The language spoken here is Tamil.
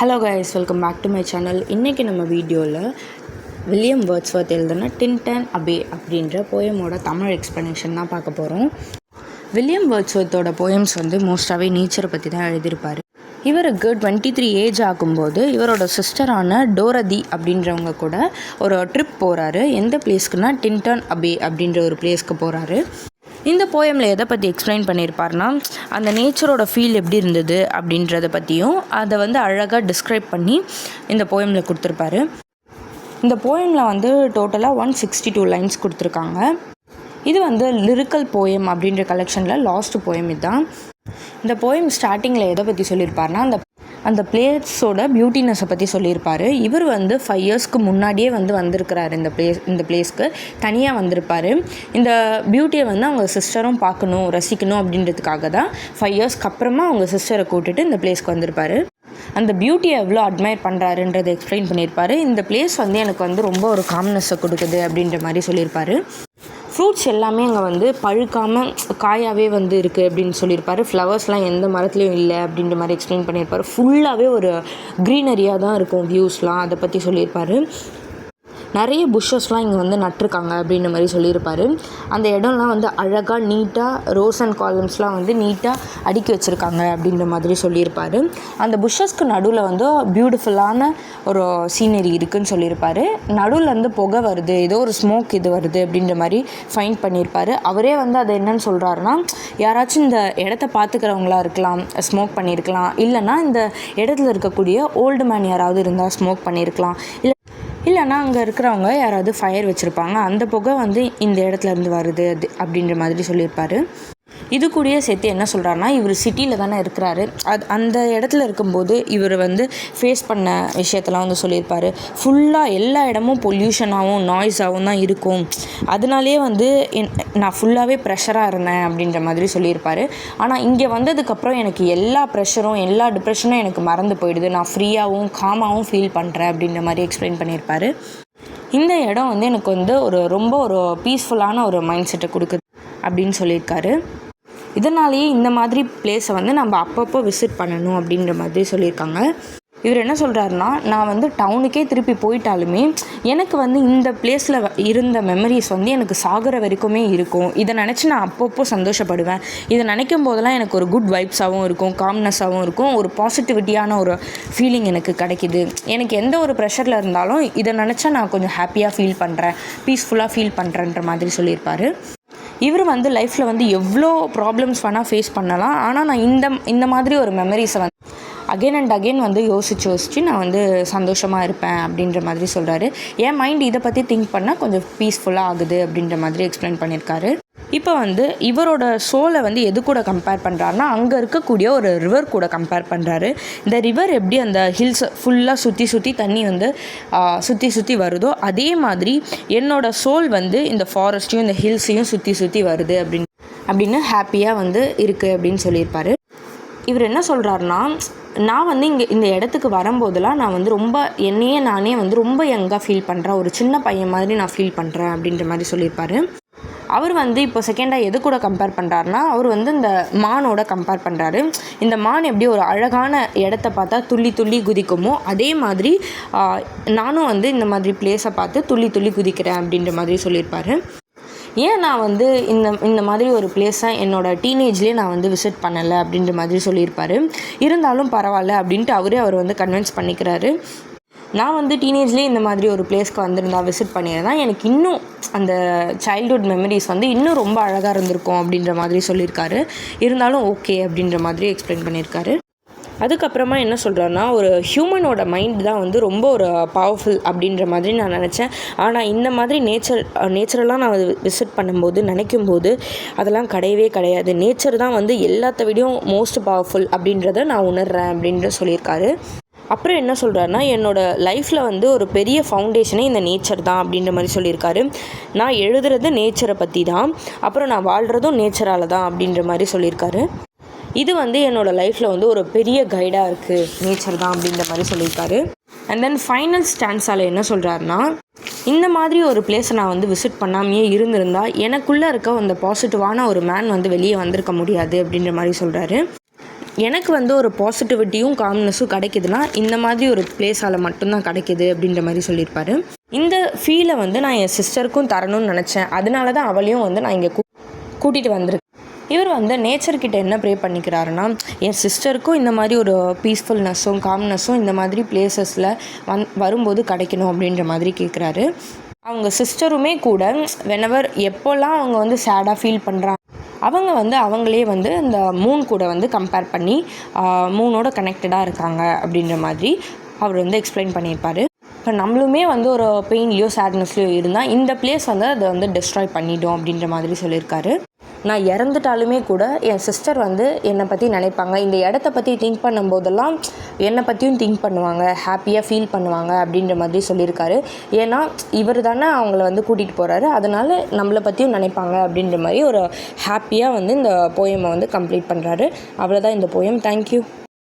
Hello guys, welcome back to my channel. இன்றைக்கி நம்ம வீடியோவில் வில்லியம் வேர்ட்ஸ்வர்த் எழுதின டின்டன் அபே அப்படின்ற போயமோட தமிழ் எக்ஸ்ப்ளனேஷன் தான் பார்க்க போகிறோம். வில்லியம் வேர்ட்ஸ்வர்த்தோட போயம்ஸ் மோஸ்ட்டாகவே நேச்சரை பற்றி தான் எழுதியிருப்பார். இவருக்கு 23 ஏஜ் ஆகும்போது இவரோட சிஸ்டரான டோரதி அப்படின்றவங்க கூட ஒரு ட்ரிப் போகிறாரு. எந்த பிளேஸ்க்குன்னா டின்டன் அபே அப்படின்ற ஒரு பிளேஸ்க்கு போகிறாரு. இந்த போயமில் எதை பற்றி எக்ஸ்பிளைன் பண்ணியிருப்பார்னா, அந்த நேச்சரோட ஃபீல் எப்படி இருந்தது அப்படின்றத பற்றியும் அதை அழகாக டிஸ்கிரைப் பண்ணி இந்த போயமில் கொடுத்துருப்பாரு. இந்த போயமில் டோட்டலாக 162 லைன்ஸ் கொடுத்துருக்காங்க. இது லிரிக்கல் போயம் அப்படின்ற கலெக்ஷனில் லாஸ்ட் போயம் இதுதான். இந்த போயம் ஸ்டார்டிங்கில் எதை பற்றி சொல்லியிருப்பார்னா, அந்த பிளேஸோட பியூட்டினஸை பற்றி சொல்லியிருப்பார். இவர் 5 இயர்ஸ்க்கு முன்னாடியே வந்திருக்கிறாரு இந்த பிளேஸ்க்கு, தனியாக வந்திருப்பார். இந்த பியூட்டியை அவங்க சிஸ்டரும் பார்க்கணும், ரசிக்கணும் அப்படின்றதுக்காக தான் 5 இயர்ஸ்க்கு அப்புறமா அவங்க சிஸ்டரை கூட்டிட்டு இந்த பிளேஸ்க்கு வந்திருப்பார். அந்த பியூட்டியை எவ்வளோ அட்மையர் பண்ணுறாருன்றதை எக்ஸ்பிளைன் பண்ணியிருப்பார். இந்த பிளேஸ் எனக்கு ரொம்ப ஒரு காம்னஸை கொடுக்குது அப்படின்ற மாதிரி சொல்லியிருப்பார். ஃப்ரூட்ஸ் எல்லாமே அங்கே பழுக்காமல் காயாகவே இருக்குது அப்படின்னு சொல்லியிருப்பார். ஃப்ளவர்ஸ்லாம் எந்த மரத்துலையும் இல்லை அப்படின்ற மாதிரி எக்ஸ்பிளைன் பண்ணியிருப்பார். ஃபுல்லாகவே ஒரு க்ரீனரியாக தான் இருக்கும் வியூஸ்லாம், அதை பற்றி சொல்லியிருப்பார். நிறைய புஷ்ஷஸ்லாம் இங்கே நட்டிருக்காங்க அப்படின்ற மாதிரி சொல்லியிருப்பார். அந்த இடம்லாம் அழகாக நீட்டாக ரோஸ் அண்ட் காலம்ஸ்லாம் நீட்டாக அடுக்கி வச்சுருக்காங்க அப்படின்ற மாதிரி சொல்லியிருப்பார். அந்த புஷ்ஷஸ்க்கு நடுவில் பியூட்டிஃபுல்லான ஒரு சீனரி இருக்குதுன்னு சொல்லியிருப்பார். நடுவில் புகை வருது, ஏதோ ஒரு ஸ்மோக் இது வருது அப்படின்ற மாதிரி ஃபைண்ட் பண்ணியிருப்பார். அவரே அதை என்னன்னு சொல்கிறாருன்னா, யாராச்சும் இந்த இடத்த பார்த்துக்கிறவங்களா இருக்கலாம், ஸ்மோக் பண்ணியிருக்கலாம். இல்லைனா இந்த இடத்துல இருக்கக்கூடிய ஓல்டு மேன் யாராவது இருந்தால் ஸ்மோக் பண்ணியிருக்கலாம். இல்லைனா அங்கே இருக்கிறவங்க யாராவது ஃபயர் வச்சுருப்பாங்க, அந்த புகை இந்த இடத்துலேருந்து வருது அப்படின்ற மாதிரி சொல்லியிருப்பார். இது கூடயே சேர்த்து என்ன சொல்கிறாருன்னா, இவர் சிட்டியில் தானே இருக்கிறாரு, அந்த இடத்துல இருக்கும்போது இவர் ஃபேஸ் பண்ண விஷயத்தெல்லாம் சொல்லியிருப்பார். ஃபுல்லாக எல்லா இடமும் பொல்யூஷனாகவும் நாய்ஸாகவும் தான் இருக்கும். அதனாலே நான் ஃபுல்லாகவே ப்ரெஷராக இருந்தேன் அப்படின்ற மாதிரி சொல்லியிருப்பார். ஆனால் இங்கே வந்ததுக்கப்புறம் எனக்கு எல்லா ப்ரெஷரும் எல்லா டிப்ரெஷனும் எனக்கு மறந்து போயிடுது, நான் ஃப்ரீயாகவும் காமாகவும் ஃபீல் பண்ணுறேன் அப்படின்ற மாதிரி எக்ஸ்பிளைன் பண்ணியிருப்பார். இந்த இடம் எனக்கு ஒரு ரொம்ப ஒரு பீஸ்ஃபுல்லான ஒரு மைண்ட் செட்டை கொடுக்குது அப்படின்னு சொல்லியிருக்காரு. இதனாலேயே இந்த மாதிரி பிளேஸை நம்ம அப்பப்போ விசிட் பண்ணணும் அப்படின்ற மாதிரி சொல்லியிருக்காங்க. இவர் என்ன சொல்கிறாருன்னா, நான் டவுனுக்கே திருப்பி போயிட்டாலுமே எனக்கு இந்த பிளேஸில் இருந்த மெமரிஸ் எனக்கு சாகிற வரைக்குமே இருக்கும். இதை நினச்சி நான் அப்பப்போ சந்தோஷப்படுவேன். இதை நினைக்கும் போதெல்லாம் எனக்கு ஒரு குட் வைப்ஸாகவும் இருக்கும், காம்னஸாகவும் இருக்கும், ஒரு பாசிட்டிவிட்டியான ஒரு ஃபீலிங் எனக்கு கிடைக்கிது. எனக்கு எந்த ஒரு ப்ரெஷரில் இருந்தாலும் இதை நினச்சா நான் கொஞ்சம் ஹாப்பியாக ஃபீல் பண்ணுறேன், பீஸ்ஃபுல்லாக ஃபீல் பண்ணுறேன்ற மாதிரி சொல்லியிருப்பார். இவர் லைஃப்பில் எவ்வளோ ப்ராப்ளம்ஸ் வேணால் ஃபேஸ் பண்ணலாம், ஆனால் நான் இந்த மாதிரி ஒரு மெமரிஸை அகெயின் அண்ட் அகெயின் யோசித்து நான் சந்தோஷமாக இருப்பேன் அப்படின்ற மாதிரி சொல்கிறாரு. என் மைண்ட் இதை பற்றி திங்க் பண்ணால் கொஞ்சம் பீஸ்ஃபுல்லாக ஆகுது அப்படின்ற மாதிரி எக்ஸ்பிளைன் பண்ணியிருக்காரு. இப்போ இவரோட சோலை எது கூட கம்பேர் பண்ணுறாருனா, அங்கே இருக்கக்கூடிய ஒரு ரிவர் கூட கம்பேர் பண்ணுறாரு. இந்த ரிவர் எப்படி அந்த ஹில்ஸ் ஃபுல்லாக சுற்றி தண்ணி சுற்றி வருதோ, அதே மாதிரி என்னோட சோல் இந்த ஃபாரஸ்ட்டையும் இந்த ஹில்ஸையும் சுற்றி வருது அப்படின்னு ஹாப்பியாக இருக்குது அப்படின்னு சொல்லியிருப்பார். இவர் என்ன சொல்கிறாருன்னா, நான் இங்கே இந்த இடத்துக்கு வரும்போதெல்லாம் நான் ரொம்ப என்னையே நானே ரொம்ப யங்காக ஃபீல் பண்ணுறேன், ஒரு சின்ன பையன் மாதிரி நான் ஃபீல் பண்ணுறேன் அப்படின்ற மாதிரி சொல்லியிருப்பார். அவர் இப்போ செகண்டாக எது கூட கம்பேர் பண்ணுறாருனா, அவர் இந்த மானோட கம்பேர் பண்ணுறாரு. இந்த மான் எப்படி ஒரு அழகான இடத்த பார்த்தா துள்ளி துள்ளி குதிக்குமோ, அதே மாதிரி நானும் இந்த மாதிரி பிளேஸை பார்த்து துள்ளி துள்ளி குதிக்கிறேன் அப்படின்ற மாதிரி சொல்லியிருப்பார். ஏன் நான் இந்த மாதிரி ஒரு பிளேஸை என்னோடய டீனேஜ்லேயே நான் விசிட் பண்ணலை அப்படின்ற மாதிரி சொல்லியிருப்பார். இருந்தாலும் பரவாயில்ல அப்படின்ட்டு அவர் கன்வின்ஸ் பண்ணிக்கிறாரு. நான் டீனேஜ்லேயே இந்த மாதிரி ஒரு பிளேஸ்க்கு வந்திருந்தா விசிட் பண்ணியிருந்தேன், எனக்கு இன்னும் அந்த சைல்ட்ஹுட் மெமரிஸ் இன்னும் ரொம்ப அழகாக இருந்திருக்கும் அப்படின்ற மாதிரி சொல்லியிருக்காரு. இருந்தாலும் ஓகே அப்படின்ற மாதிரி எக்ஸ்பிளைன் பண்ணியிருக்காரு. அதுக்கப்புறமா என்ன சொல்கிறாருன்னா, ஒரு ஹியூமனோட மைண்ட் தான் ரொம்ப ஒரு பவர்ஃபுல் அப்படின்ற மாதிரி நான் நினச்சேன். ஆனால் இந்த மாதிரி நேச்சரெல்லாம் நான் விசிட் பண்ணும்போது நினைக்கும்போது அதெல்லாம் கிடையவே கிடையாது. நேச்சர் தான் எல்லாத்த விடையும் மோஸ்ட் பவர்ஃபுல் அப்படின்றத நான் உணர்றேன் அப்படின்ற சொல்லியிருக்காரு. அப்புறம் என்ன சொல்கிறாருன்னா, என்னோடய லைஃப்பில் ஒரு பெரிய ஃபவுண்டேஷனே இந்த நேச்சர் தான் அப்படின்ற மாதிரி சொல்லியிருக்காரு. நான் எழுதுறது நேச்சரை பற்றி தான், அப்புறம் நான் வாழ்கிறதும் நேச்சரால் தான் அப்படின்ற மாதிரி சொல்லியிருக்காரு. இது என்னோடய லைஃப்பில் ஒரு பெரிய கைடாக இருக்குது, நேச்சர் தான் அப்படின்ற மாதிரி சொல்லியிருக்காரு. அண்ட் தென் ஃபைனல் ஸ்டான்ஸால் என்ன சொல்கிறாருன்னா, இந்த மாதிரி ஒரு பிளேஸை நான் விசிட் பண்ணாமையே இருந்திருந்தால் எனக்குள்ளே இருக்க அந்த பாசிட்டிவான ஒரு மேன் வெளியே வந்திருக்க முடியாது அப்படின்ற மாதிரி சொல்கிறாரு. எனக்கு வந்து ஒரு பாசிட்டிவிட்டியும் காம்னஸும் கிடைக்குதுன்னா இந்த மாதிரி ஒரு பிளேஸால் மட்டும்தான் கிடைக்கிது அப்படின்ற மாதிரி சொல்லியிருப்பார். இந்த ஃபீலை வந்து நான் என் சிஸ்டருக்கும் தரணும்னு நினச்சேன். அதனால தான் அவளையும் வந்து நான் இங்கே கூட்டிகிட்டு வந்திருக்கேன். இவர் வந்து நேச்சர்கிட்ட என்ன ப்ரே பண்ணிக்கிறாருன்னா, என் சிஸ்டருக்கும் இந்த மாதிரி ஒரு பீஸ்ஃபுல்னஸும் காம்னஸும் இந்த மாதிரி பிளேசஸில் வரும்போது கிடைக்கணும் அப்படின்ற மாதிரி கேட்குறாரு. அவங்க சிஸ்டருமே கூட வெனவர் எப்போல்லாம் அவங்க வந்து சேடாக ஃபீல் பண்ணுறாங்க, அவங்க வந்து அவங்களே வந்து இந்த மூன் கூட வந்து கம்பேர் பண்ணி மூனோட கனெக்டடாக இருக்காங்க அப்படின்ற மாதிரி அவர் வந்து எக்ஸ்பிளைன் பண்ணியிருப்பார். இப்போ நம்மளுமே வந்து ஒரு பெயின்லேயோ சேட்னஸ்லையோ இருந்தால் இந்த பிளேஸ் வந்து அதை வந்து டெஸ்ட்ராய் பண்ணிட்டோம் அப்படின்ற மாதிரி சொல்லியிருக்காரு. நான் இறந்துட்டாலுமே கூட என் சிஸ்டர் வந்து என்னை பற்றி நினைப்பாங்க, இந்த இடத்த பற்றி திங்க் பண்ணும்போதெல்லாம் என்னை பற்றியும் திங்க் பண்ணுவாங்க, ஹாப்பியாக ஃபீல் பண்ணுவாங்க அப்படின்ற மாதிரி சொல்லியிருக்காரு. ஏன்னா இவர் தானே அவங்கள வந்து கூட்டிகிட்டு போகிறாரு, அதனால் நம்மளை பற்றியும் நினைப்பாங்க அப்படின்ற மாதிரி ஒரு ஹாப்பியாக வந்து இந்த போயமை வந்து கம்ப்ளீட் பண்ணுறாரு. அவ்வளோதான் இந்த போயம். தேங்க்யூ.